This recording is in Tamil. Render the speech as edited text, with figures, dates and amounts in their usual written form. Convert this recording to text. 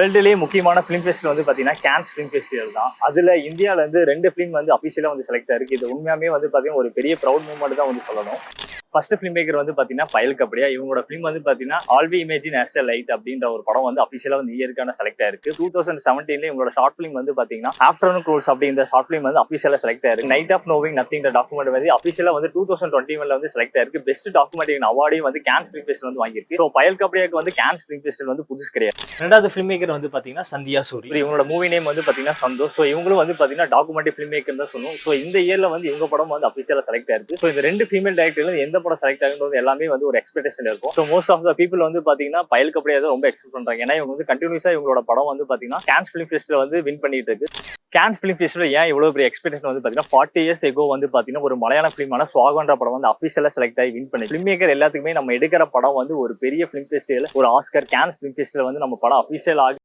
வேர்ல்டுலேயே முக்கியமான ஃபிலிம் ஃபெஸ்டிவல் வந்து பார்த்தீங்கன்னா கேன்ஸ் ஃபிலிம் ஃபெஸ்டிவல் தான். அதில் இந்தியாவில் வந்து 2 ஃபிலிம் வந்து அஃபிஷியலாக வந்து செலக்ட் ஆயிருக்கு. இது உண்மையாமே வந்து பார்த்தீங்கன்னா ஒரு பெரிய ப்ரௌட் மூமெண்ட் தான் வந்து சொல்லணும். ஃபர்ஸ்ட் ஃபிலிம் மேக்கர் வந்து பார்த்தீங்கன்னா பயல் கபடியா. இவங்களோட ஃபிலிம் வந்து பார்த்தீங்கன்னா all we imagine as a light அப்படின்ற ஒரு படம் வந்து அஃபிஷியலாக வந்து இயற்கான செலக்ட் ஆயிருக்கு. 2017 இவங்களோட ஷார்ட் ஃபிலிம் வந்து பார்த்தீங்கன்னா ஆஃப்டர்நூன் க்ரோல்ஸ் அப்படின்ற ஷார்ட் ஃபிலிம் வந்து அஃபிஷியலாக செலக்ட் ஆயிருக்கு. Night of knowing nothing document வந்து அஃபிஷியலாக வந்து 2021 வந்து செலக்ட் ஆயிருக்கு. பெஸ்ட் டாக்குமெண்ட்ரி அவார்டையும் வந்து கேன்ஸ் ஃபிலிம் ஃபெஸ்டிவல் வந்து வாங்கியிருக்கு. ஸோ பயல் கபடியாக்கு வந்து கேன்ஸ் ஃபிலிம் ஃபெஸ்டிவல் வந்து புதுசு கிடையாது. ரெண்டாவது ஃபிலிம் மேக்கர் வந்து பாத்தீங்கன்னா சந்தியா சூரி. இவங்களோட மூவி நேம் வந்து பாத்தீங்கன்னா சந்தோஷ். ஸோ இவங்களும் வந்து பாத்தீங்கன்னா டாக்குமெண்ட்ரி ஃபிலிம் மேக்கர் தான் சொல்லுவோம். ஸோ இந்த இயர்ல வந்து இவங்க படம் வந்து அஃபிஷியலா செலக்ட் ஆயிருக்கு. ஸோ இந்த 2 ஃபீமேல் டைரக்டர்ல எந்த படம் செலக்ட் ஆகுறது எல்லாமே வந்து ஒரு எக்ஸ்பெக்டேஷன் இருக்கும். So most of the people வந்து பாத்தீங்கன்னா பயல் கபடியா தான் ரொம்ப எக்ஸ்பெக்ட் பண்றாங்க. ஏன்னா இவங்க வந்து கண்டினியூஸா இவங்களோட படம் வந்து பாத்தீங்கன்னா கேன்ஸ் ஃபிலிம் ஃபெஸ்டிவல் வந்து வின் பண்ணிட்டு இருக்கு. கேன்ஸ் ஃபிலிம் ஃபெஸ்டிவல் ஏன் இவ்வளவு பெரிய எக்ஸ்பெக்டேஷன் வந்து பாத்தீங்கன்னா 40 years ago வந்து பாத்தீங்கன்னா ஒரு மலையாள ஃபிலிமான ஸ்வாகன்ற படம் வந்து அஃபிஷியலா செலக்ட் ஆகி வின் பண்ணி ஃபிலிம் மேக்கர் எல்லாத்துக்குமே நம்ம எடுக்கிற படம் வந்து ஒரு பெரிய ஃபிலிம் ஃபெஸ்டிவல் ஒரு ஆஸ்கர் கேன்ஸ் ஃபிலிம் ஃபெஸ்டிவல் வந்து நம்ம படம் அஃபிஷியல் ஆகி